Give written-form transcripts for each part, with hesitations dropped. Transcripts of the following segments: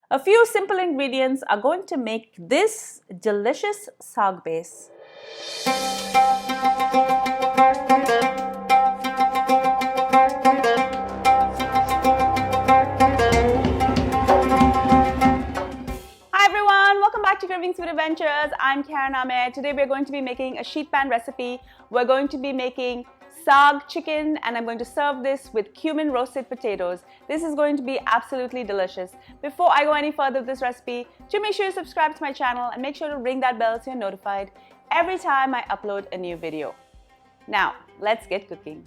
A few simple ingredients are going to make this delicious saag base. Back to Kravings Food Adventures. I'm Karen Ahmed. Today we're going to be making a sheet pan recipe. We're going to be making saag chicken and I'm going to serve this with cumin roasted potatoes. This is going to be absolutely delicious. Before I go any further with this recipe, do make sure you subscribe to my channel and make sure to ring that bell so you're notified every time I upload a new video. Now, let's get cooking.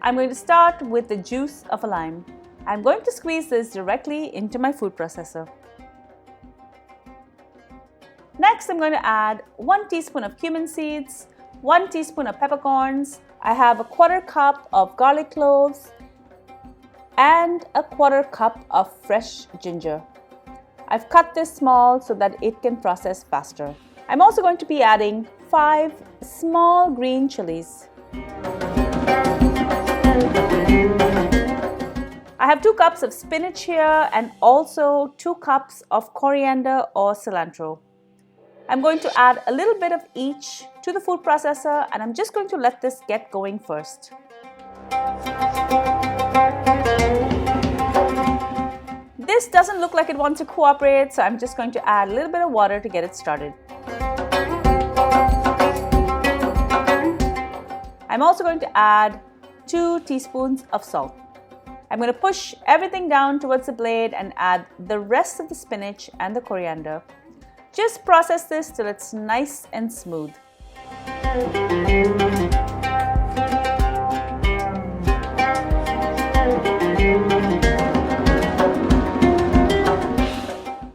I'm going to start with the juice of a lime. I'm going to squeeze this directly into my food processor. Next, I'm going to add 1 teaspoon of cumin seeds, 1 teaspoon of peppercorns. I have a 1/4 cup of garlic cloves and a 1/4 cup of fresh ginger. I've cut this small so that it can process faster. I'm also going to be adding 5 small green chilies. I have 2 cups of spinach here and also 2 cups of coriander or cilantro. I'm going to add a little bit of each to the food processor and I'm just going to let this get going first. This doesn't look like it wants to cooperate, so I'm just going to add a little bit of water to get it started. I'm also going to add 2 teaspoons of salt. I'm going to push everything down towards the blade and add the rest of the spinach and the coriander. Just process this till it's nice and smooth.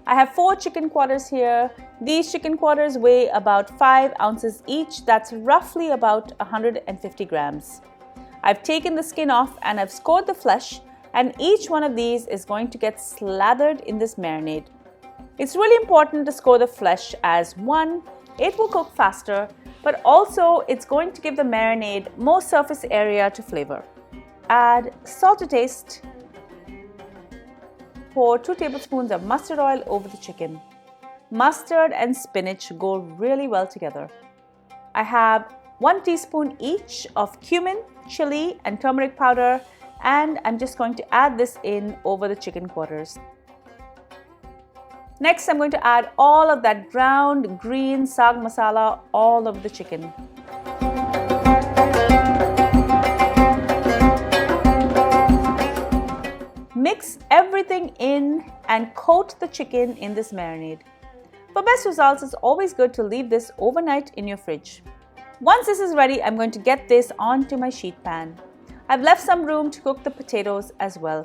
I have 4 chicken quarters here. These chicken quarters weigh about 5 ounces each. That's roughly about 150 grams. I've taken the skin off and I've scored the flesh, and each one of these is going to get slathered in this marinade. It's really important to score the flesh as 1, it will cook faster, but also it's going to give the marinade more surface area to flavor. Add salt to taste. Pour 2 tablespoons of mustard oil over the chicken. Mustard and spinach go really well together. I have 1 teaspoon each of cumin, chili and turmeric powder, and I'm just going to add this in over the chicken quarters. Next, I'm going to add all of that ground green saag masala all over the chicken. Mix everything in and coat the chicken in this marinade. For best results, it's always good to leave this overnight in your fridge. Once this is ready, I'm going to get this onto my sheet pan. I've left some room to cook the potatoes as well.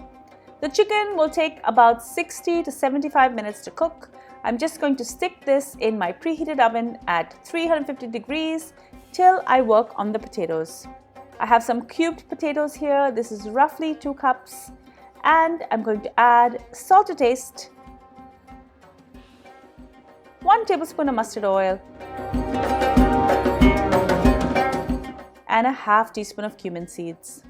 The chicken will take about 60 to 75 minutes to cook. I'm just going to stick this in my preheated oven at 350 degrees till I work on the potatoes. I have some cubed potatoes here. This is roughly 2 cups. And I'm going to add salt to taste, 1 tablespoon of mustard oil, and a half teaspoon of cumin seeds.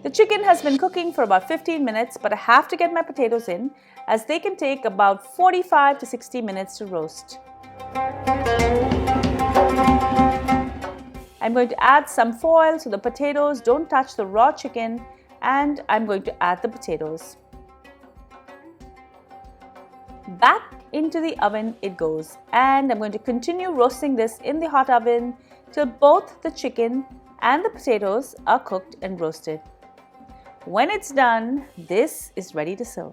The chicken has been cooking for about 15 minutes, but I have to get my potatoes in as they can take about 45 to 60 minutes to roast. I'm going to add some foil so the potatoes don't touch the raw chicken, and I'm going to add the potatoes. Back into the oven it goes, and I'm going to continue roasting this in the hot oven till both the chicken and the potatoes are cooked and roasted. When it's done, this is ready to serve.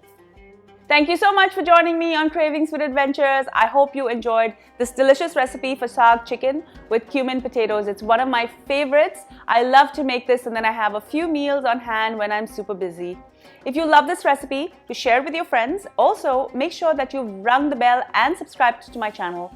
Thank you so much for joining me on Cravings Food Adventures. I hope you enjoyed this delicious recipe for saag chicken with cumin potatoes. It's one of my favorites. I love to make this and then I have a few meals on hand when I'm super busy. If you love this recipe, to share it with your friends. Also, make sure that you've rung the bell and subscribed to my channel.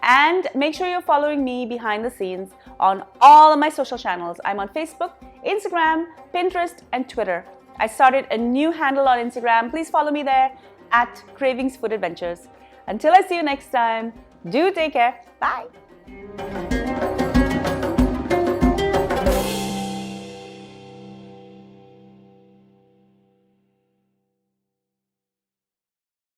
And make sure you're following me behind the scenes on all of my social channels. I'm on Facebook, Instagram, Pinterest, and Twitter. I started a new handle on Instagram. Please follow me there at Cravings Food Adventures. Until I see you next time, do take care. Bye.